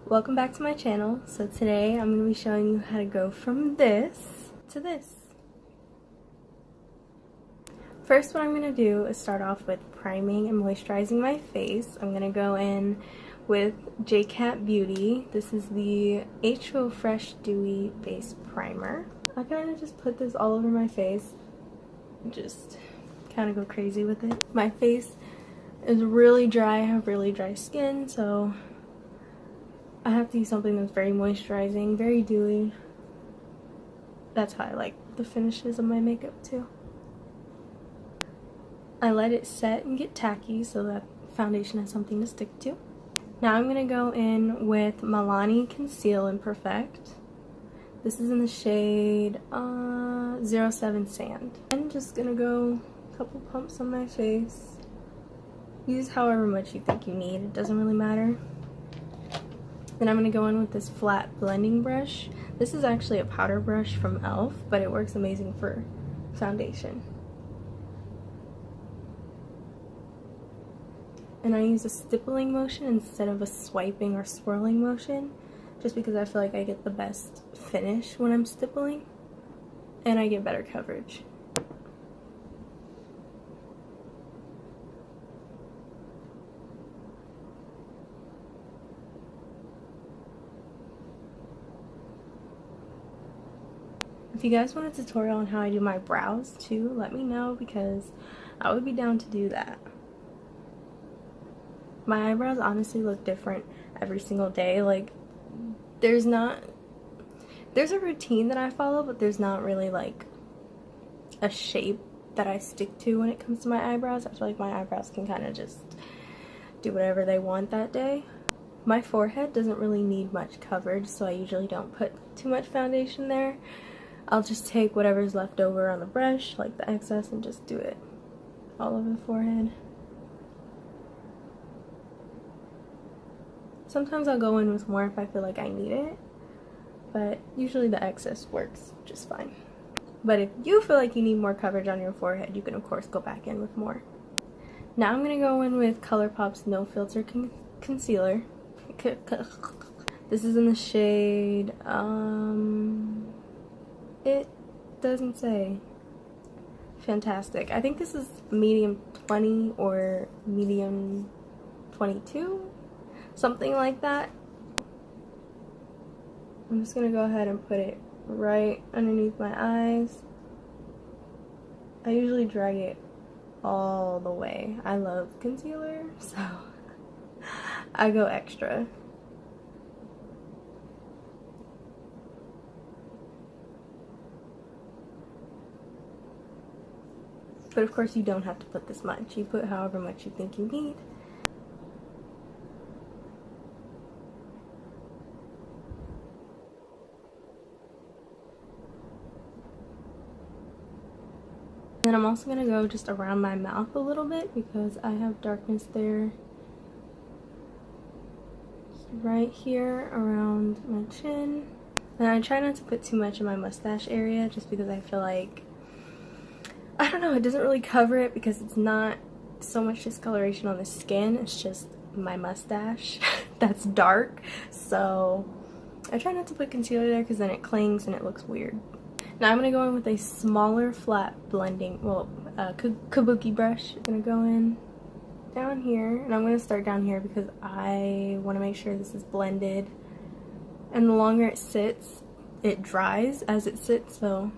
Welcome back to my channel. So today I'm going to be showing you how to go from this to this. First, what I'm going to do is start off with priming and moisturizing my face. I'm going to go in with J-Cat Beauty. This is the H2O Fresh Dewy Base Primer. I kind of just put this all over my face and just kind of go crazy with it. My face is really dry. I have really dry skin, so I have to use something that's very moisturizing, very dewy. That's how I like the finishes of my makeup too. I let it set and get tacky so that foundation has something to stick to. Now I'm going to go in with Milani Conceal and Perfect. This is in the shade 07 Sand. I'm just going to go a couple pumps on my face. Use however much you think you need, it doesn't really matter. Then I'm going to go in with this flat blending brush. This is actually a powder brush from e.l.f., but it works amazing for foundation. And I use a stippling motion instead of a swiping or swirling motion, just because I feel like I get the best finish when I'm stippling, and I get better coverage. If you guys want a tutorial on how I do my brows too, let me know, because I would be down to do that. My eyebrows honestly look different every single day. Like, there's a routine that I follow, but there's not really like a shape that I stick to when it comes to my eyebrows. I feel like my eyebrows can kind of just do whatever they want that day. My forehead doesn't really need much coverage, so I usually don't put too much foundation there. I'll just take whatever's left over on the brush, like the excess, and just do it all over the forehead. Sometimes I'll go in with more if I feel like I need it, but usually the excess works just fine. But if you feel like you need more coverage on your forehead, you can of course go back in with more. Now I'm going to go in with ColourPop's No Filter Concealer. This is in the shade, it doesn't say. Fantastic. I think this is medium 20 or medium 22. Something like that. I'm just gonna go ahead and put it right underneath my eyes. I usually drag it all the way. I love concealer, so I go extra. But of course you don't have to put this much. You put however much you think you need. Then I'm also going to go just around my mouth a little bit because I have darkness there. Just right here around my chin. And I try not to put too much in my mustache area just because I feel like, I don't know, it doesn't really cover it because it's not so much discoloration on the skin. It's just my mustache that's dark. So I try not to put concealer there because then it clings and it looks weird. Now I'm going to go in with a smaller flat blending, kabuki brush. I'm going to go in down here, and I'm going to start down here because I want to make sure this is blended. And the longer it sits, it dries as it sits, so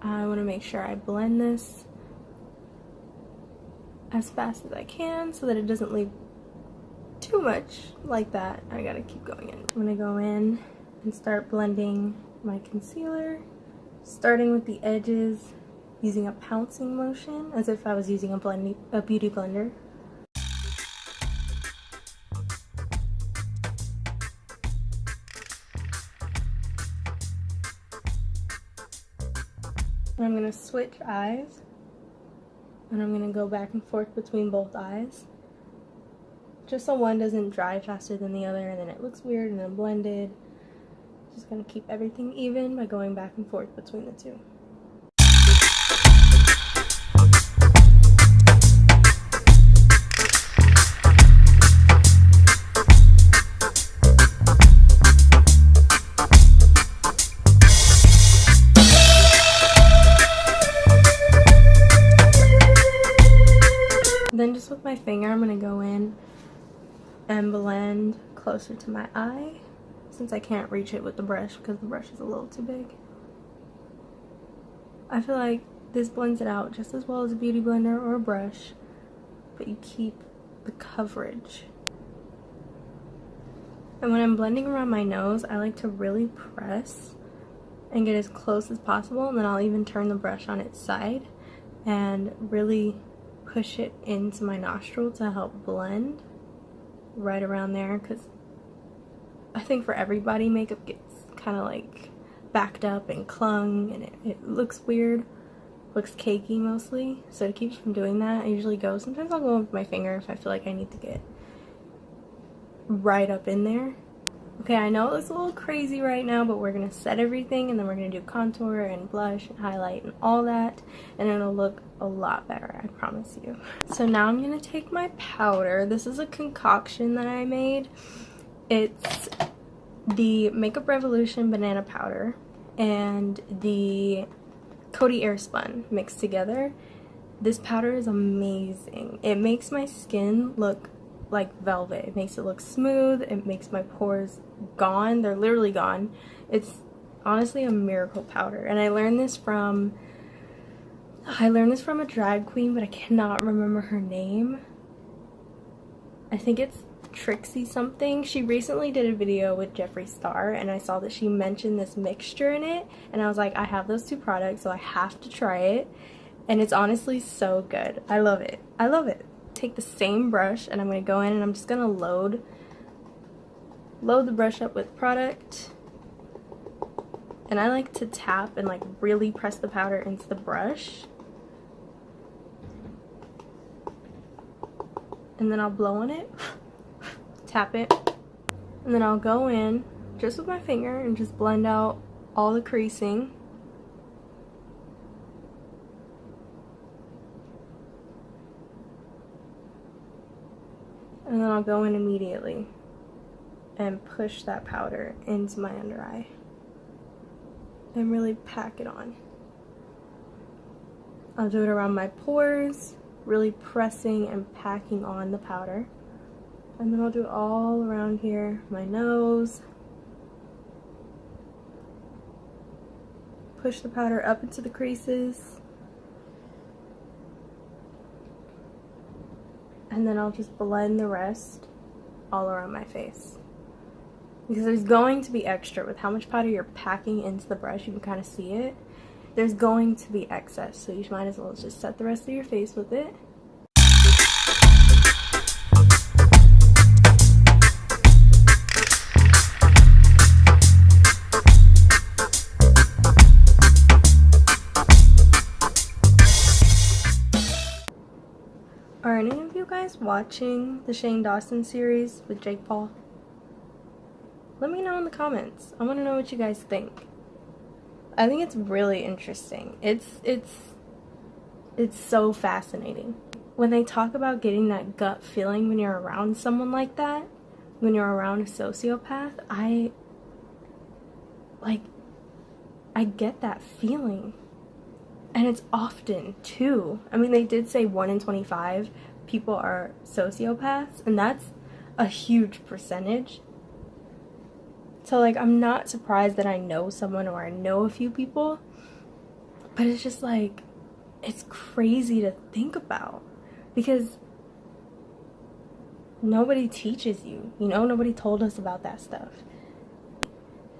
I want to make sure I blend this as fast as I can so that it doesn't leave too much like that. I gotta keep going in. I'm going to go in and start blending my concealer, starting with the edges, using a pouncing motion as if I was using a beauty blender. And I'm going to switch eyes, and I'm going to go back and forth between both eyes, just so one doesn't dry faster than the other and then it looks weird and then blended. Just going to keep everything even by going back and forth between the two. just with my finger, I'm going to go in and blend closer to my eye, since I can't reach it with the brush because the brush is a little too big. I feel like this blends it out just as well as a beauty blender or a brush, but you keep the coverage. And when I'm blending around my nose, I like to really press and get as close as possible, and then I'll even turn the brush on its side and really push it into my nostril to help blend right around there, because I think for everybody makeup gets kind of like backed up and clung, and it looks weird, looks cakey mostly. So to keep from doing that, I usually sometimes I'll go with my finger if I feel like I need to get right up in there. Okay, I know it looks a little crazy right now, but we're gonna set everything and then we're gonna do contour and blush and highlight and all that, and it'll look a lot better, I promise you. So now I'm gonna take my powder. This is a concoction that I made. It's the Makeup Revolution banana powder and the Coty Airspun mixed together. This powder is amazing. It makes my skin look like velvet. It makes it look smooth. It makes my pores gone. They're literally gone. It's honestly a miracle powder. And I learned this from a drag queen, but I cannot remember her name. I think it's Trixie something. She recently did a video with Jeffree Star, and I saw that she mentioned this mixture in it, and I was like, I have those two products, so I have to try it. And it's honestly so good. I love it. I love it. Take the same brush, and I'm going to go in and I'm just going to load the brush up with product. And I like to tap and like really press the powder into the brush, and then I'll blow on it, tap it, and then I'll go in just with my finger and just blend out all the creasing. And then I'll go in immediately and push that powder into my under eye and really pack it on. I'll do it around my pores, really pressing and packing on the powder. And then I'll do it all around here, my nose. Push the powder up into the creases. And then I'll just blend the rest all around my face. Because there's going to be extra with how much powder you're packing into the brush. You can kind of see it. There's going to be excess, so you might as well just set the rest of your face with it. Are any of you guys watching the Shane Dawson series with Jake Paul? Let me know in the comments. I want to know what you guys think. I think it's really interesting. It's so fascinating. When they talk about getting that gut feeling when you're around someone like that, when you're around a sociopath, I get that feeling. And it's often too. I mean, they did say 1 in 25 people are sociopaths, and that's a huge percentage. So like, I'm not surprised that I know someone or I know a few people, but it's just like, it's crazy to think about, because nobody teaches you, you know, nobody told us about that stuff.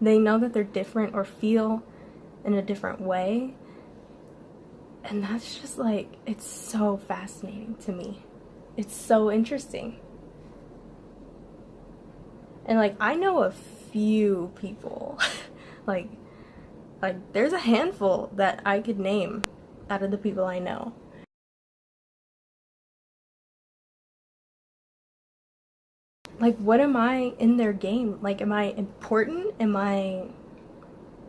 They know that they're different or feel in a different way. And that's just like, it's so fascinating to me. It's so interesting. And like, I know a few people, like there's a handful that I could name out of the people I know. Like, what am I in their game? Like, am I important? Am I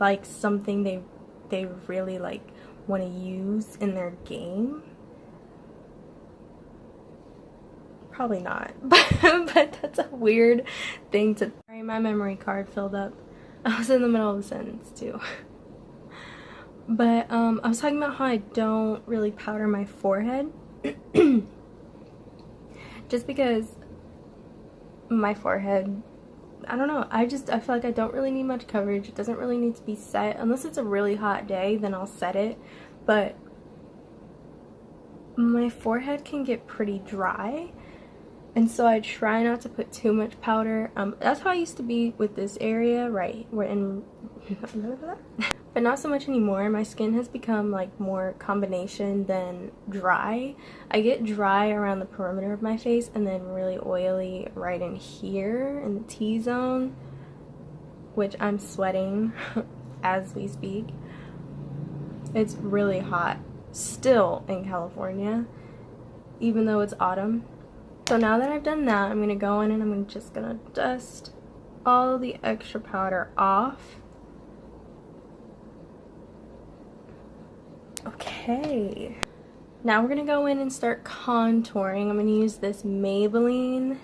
like something they really like want to use in their game? Probably not. But that's a weird thing to... Sorry, my memory card filled up. I was in the middle of the sentence too. But I was talking about how I don't really powder my forehead. just because my forehead, I don't know, I feel like I don't really need much coverage. It doesn't really need to be set unless it's a really hot day, then I'll set it. But my forehead can get pretty dry, and so I try not to put too much powder. That's how I used to be with this area, right? We're in but not so much anymore. My skin has become like more combination than dry. I get dry around the perimeter of my face and then really oily right in here in the T-zone, which I'm sweating as we speak. It's really hot still in California, even though it's autumn. So now that I've done that, I'm gonna go in and I'm just gonna dust all the extra powder off. Okay, now we're gonna go in and start contouring. I'm gonna use this Maybelline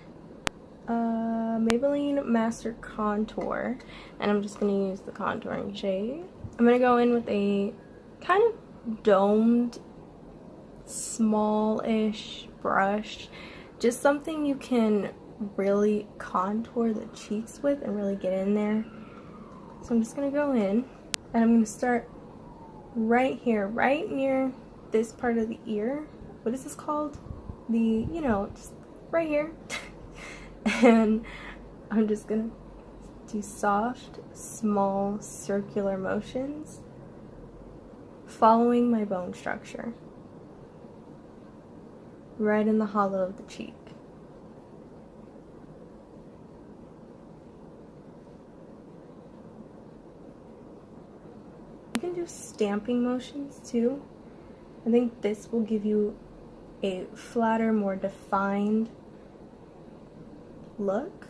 Master Contour, and I'm just gonna use the contouring shade. I'm gonna go in with a kind of domed, small-ish brush, just something you can really contour the cheeks with and really get in there. So I'm just gonna go in and I'm gonna start right here, right near this part of the ear. What is this called? You know, just right here. And I'm just gonna do soft, small, circular motions following my bone structure right in the hollow of the cheek. You can do stamping motions too. I think this will give you a flatter, more defined look.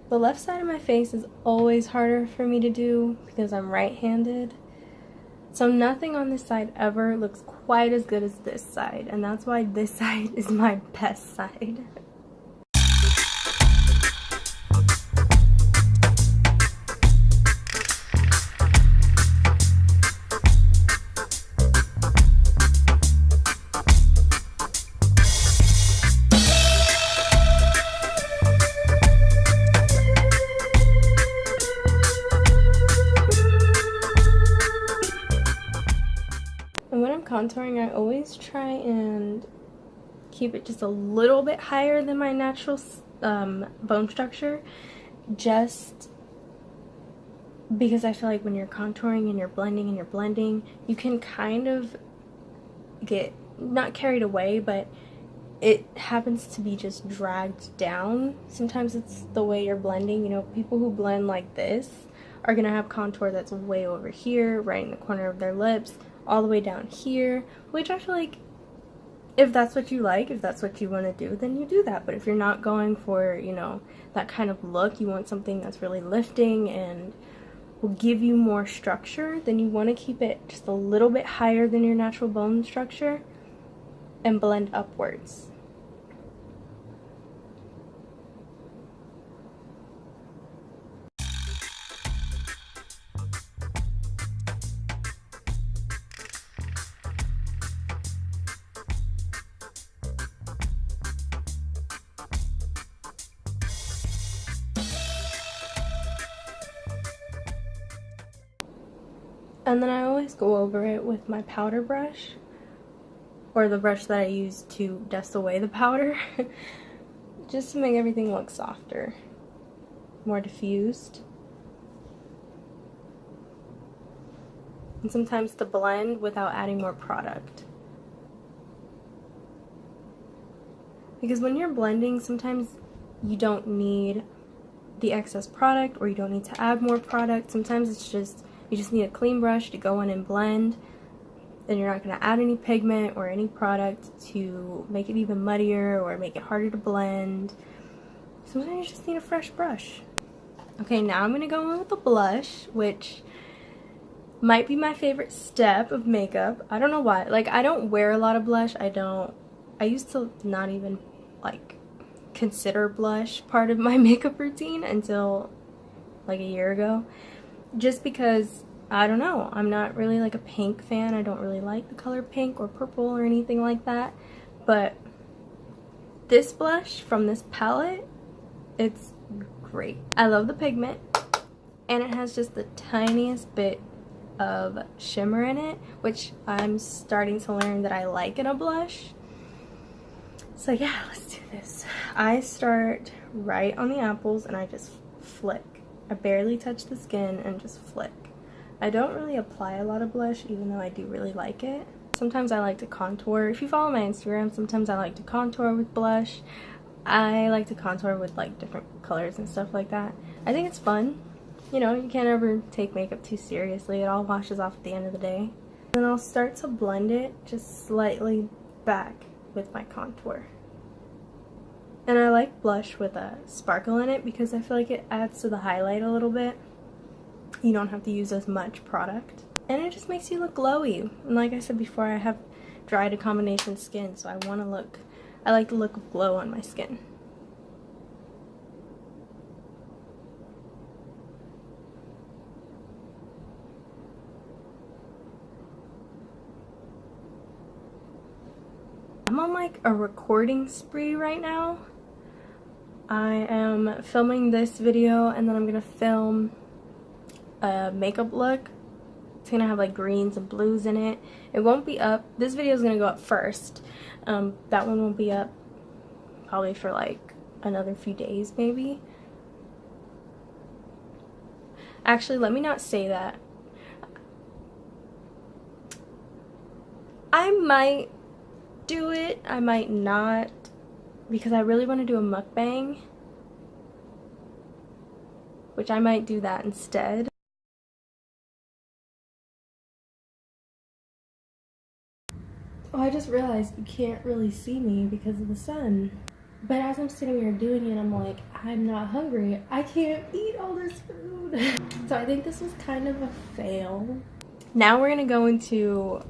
The left side of my face is always harder for me to do because I'm right-handed. So nothing on this side ever looks quite as good as this side, and that's why this side is my best side. And when I'm contouring, I always try and keep it just a little bit higher than my natural bone structure, just because I feel like when you're contouring and you're blending, you can kind of get, not carried away, but it happens to be just dragged down. Sometimes it's the way you're blending. You know, people who blend like this are gonna have contour that's way over here, right in the corner of their lips, all the way down here, which I feel like if that's what you like, if that's what you want to do, then you do that. But if you're not going for, you know, that kind of look, you want something that's really lifting and will give you more structure, then you want to keep it just a little bit higher than your natural bone structure and blend upwards. And then I always go over it with my powder brush, or the brush that I use to dust away the powder, just to make everything look softer, more diffused. And sometimes to blend without adding more product. Because when you're blending, sometimes you don't need the excess product, or you don't need to add more product. Sometimes it's just, you just need a clean brush to go in and blend. Then you're not going to add any pigment or any product to make it even muddier or make it harder to blend. Sometimes you just need a fresh brush. Okay, now I'm gonna go in with the blush, which might be my favorite step of makeup. I don't know why. Like, I don't wear a lot of blush. I used to not even like consider blush part of my makeup routine until like a year ago, just because I don't know, I'm not really like a pink fan. I don't really like the color pink or purple or anything like that, but this blush from this palette, it's great. I love the pigment, and it has just the tiniest bit of shimmer in it, which I'm starting to learn that I like in a blush. So yeah, let's do this. I start right on the apples and I just flick. I barely touch the skin and just flick. I don't really apply a lot of blush, even though I do really like it. Sometimes I like to contour. If you follow my Instagram, sometimes I like to contour with blush. I like to contour with like different colors and stuff like that. I think it's fun. You know, you can't ever take makeup too seriously. It all washes off at the end of the day. Then I'll start to blend it just slightly back with my contour. And I like blush with a sparkle in it because I feel like it adds to the highlight a little bit. You don't have to use as much product. And it just makes you look glowy. And like I said before, I have dry to combination skin, so I like the look of glow on my skin. I'm on like a recording spree right now. I am filming this video and then I'm gonna film a makeup look. It's gonna have like greens and blues in it. It won't be up. This video is gonna go up first. That one won't be up probably for like another few days maybe. Actually, let me not say that. I might do it, I might not, because I really want to do a mukbang, which I might do that instead. Oh, I just realized you can't really see me because of the sun. But as I'm sitting here doing it, I'm like, I'm not hungry. I can't eat all this food. So I think this was kind of a fail. Now we're gonna go into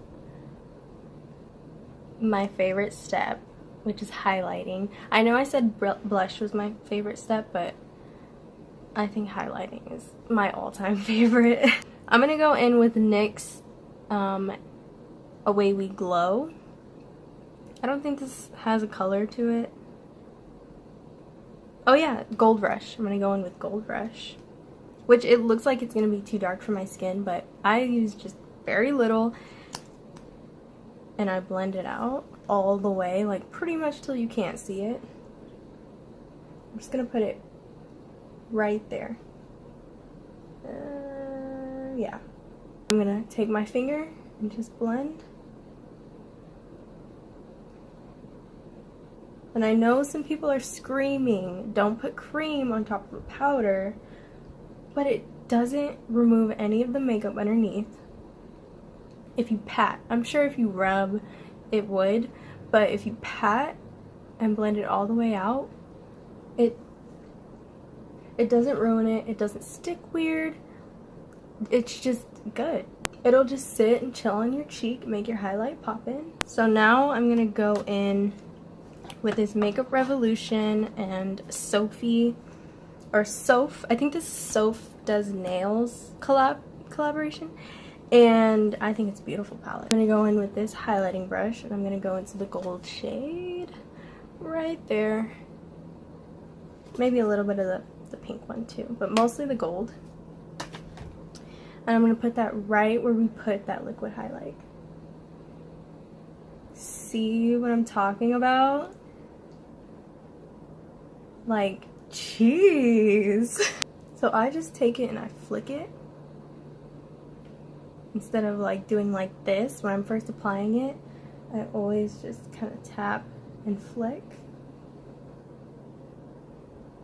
my favorite step, which is highlighting. I know I said blush was my favorite step, but I think highlighting is my all-time favorite. I'm gonna go in with NYX Away We Glow. I don't think this has a color to it. Oh yeah, Gold Rush. I'm gonna go in with Gold Rush, which it looks like it's gonna be too dark for my skin, but I use just very little and I blend it out all the way, like pretty much till you can't see it. I'm just gonna put it right there. Yeah. I'm gonna take my finger and just blend. And I know some people are screaming, don't put cream on top of a powder, but it doesn't remove any of the makeup underneath. If you pat, I'm sure if you rub it would, but if you pat and blend it all the way out, it doesn't ruin it, it doesn't stick weird, it's just good. It'll just sit and chill on your cheek, make your highlight pop in. So now I'm gonna go in with this Makeup Revolution and Sophie, or Soph, I think this is Soph Does Nails collaboration. And I think it's a beautiful palette. I'm going to go in with this highlighting brush and I'm going to go into the gold shade right there. Maybe a little bit of the pink one too, but mostly the gold. And I'm going to put that right where we put that liquid highlight. See what I'm talking about? Like cheese. So I just take it and I flick it. Instead of like doing like this when I'm first applying it, I always just kind of tap and flick.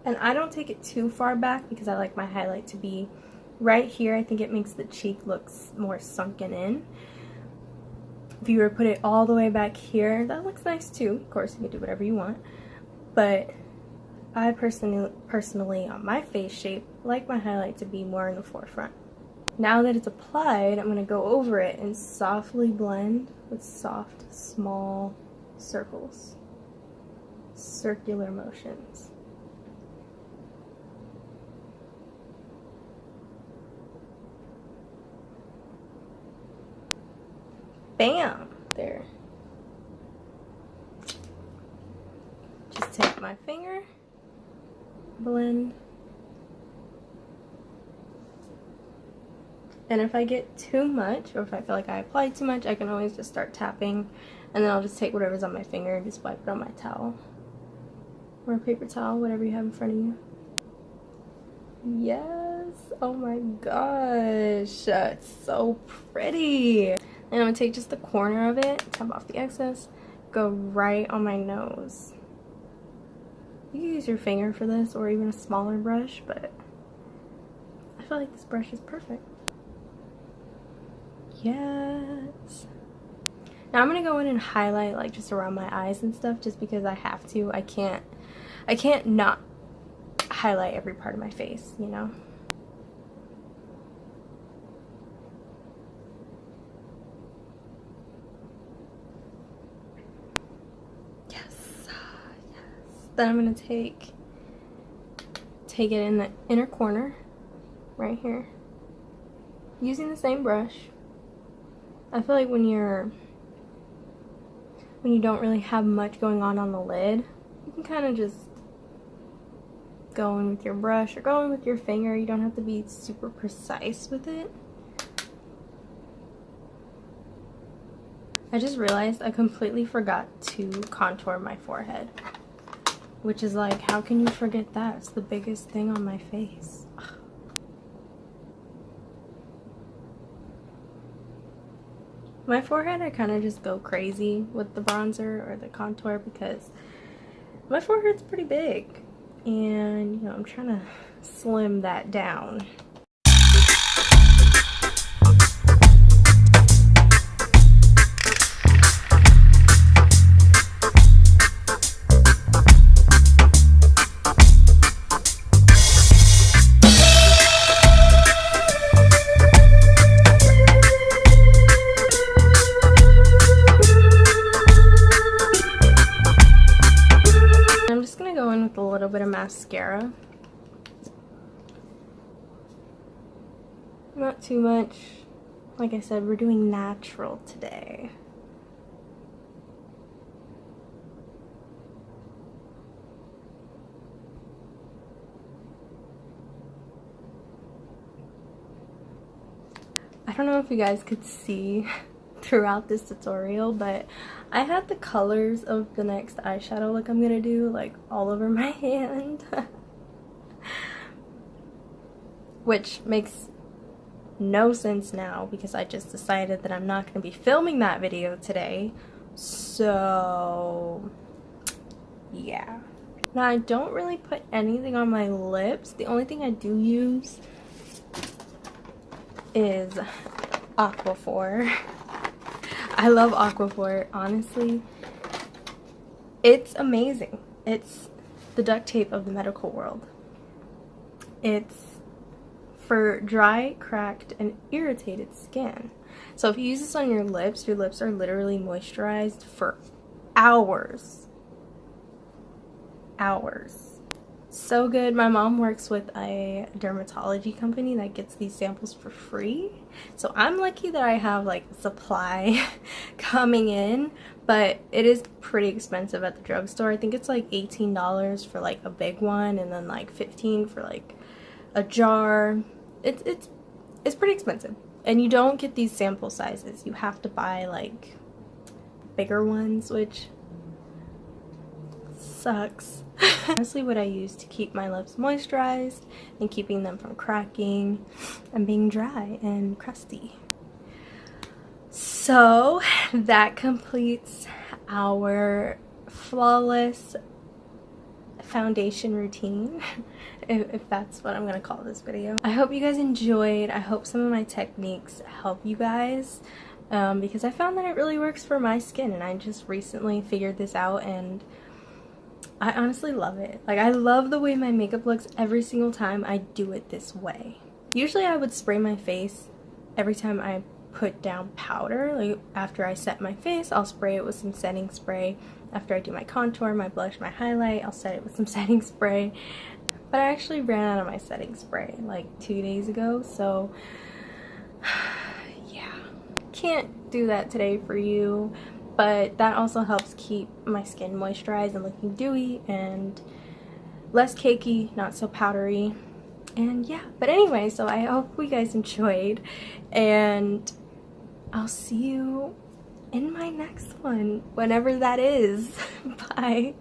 And I don't take it too far back because I like my highlight to be right here. I think it makes the cheek look more sunken in. If you were to put it all the way back here, that looks nice too. Of course, you can do whatever you want. But I personally on my face shape like my highlight to be more in the forefront. Now that it's applied, I'm going to go over it and softly blend with soft, small circles, circular motions. Bam! There. Just take my finger, blend. And if I get too much, or if I feel like I applied too much, I can always just start tapping, and then I'll just take whatever's on my finger and just wipe it on my towel. Or a paper towel, whatever you have in front of you. Yes! Oh my gosh! It's so pretty! And I'm going to take just the corner of it, tap off the excess, go right on my nose. You can use your finger for this, or even a smaller brush, but I feel like this brush is perfect. Yes! Now I'm going to go in and highlight like just around my eyes and stuff, just because I have to. I can't not highlight every part of my face, you know? Then I'm going to take it in the inner corner right here using the same brush. I feel like when you don't really have much going on the lid, you can kind of just go in with your brush or go in with your finger. You don't have to be super precise with it. I just realized I completely forgot to contour my forehead. Which is like, how can you forget that? It's the biggest thing on my face. Ugh. My forehead, I kind of just go crazy with the bronzer or the contour because my forehead's pretty big. And, you know, I'm trying to slim that down. With a little bit of mascara. Not too much. Like I said, we're doing natural today. I don't know if you guys could see throughout this tutorial, but I had the colors of the next eyeshadow look I'm gonna do like all over my hand. Which makes no sense now because I just decided that I'm not going to be filming that video today. So yeah. Now I don't really put anything on my lips. The only thing I do use is Aquaphor. I love Aquaphor, honestly. It's amazing. It's the duct tape of the medical world. It's for dry, cracked, and irritated skin. So if you use this on your lips are literally moisturized for hours. Hours. So good. My mom works with a dermatology company that gets these samples for free. So I'm lucky that I have like supply coming in, but it is pretty expensive at the drugstore. I think it's like $18 for like a big one and then like $15 for like a jar. It's pretty expensive. And you don't get these sample sizes. You have to buy like bigger ones, which sucks. Honestly, what I use to keep my lips moisturized and keeping them from cracking and being dry and crusty. So that completes our flawless foundation routine, if that's what I'm gonna call this video. I hope you guys enjoyed. I hope some of my techniques help you guys, because I found that it really works for my skin, and I just recently figured this out, and I honestly love it. Like, I love the way my makeup looks every single time I do it this way. Usually I would spray my face every time I put down powder. Like, after I set my face, I'll spray it with some setting spray. After I do my contour, my blush, my highlight, I'll set it with some setting spray. But I actually ran out of my setting spray like 2 days ago, so yeah. Can't do that today for you, but that also helps keep my skin moisturized and looking dewy and less cakey, not so powdery. And yeah, but anyway, so I hope you guys enjoyed, and I'll see you in my next one, whenever that is. Bye.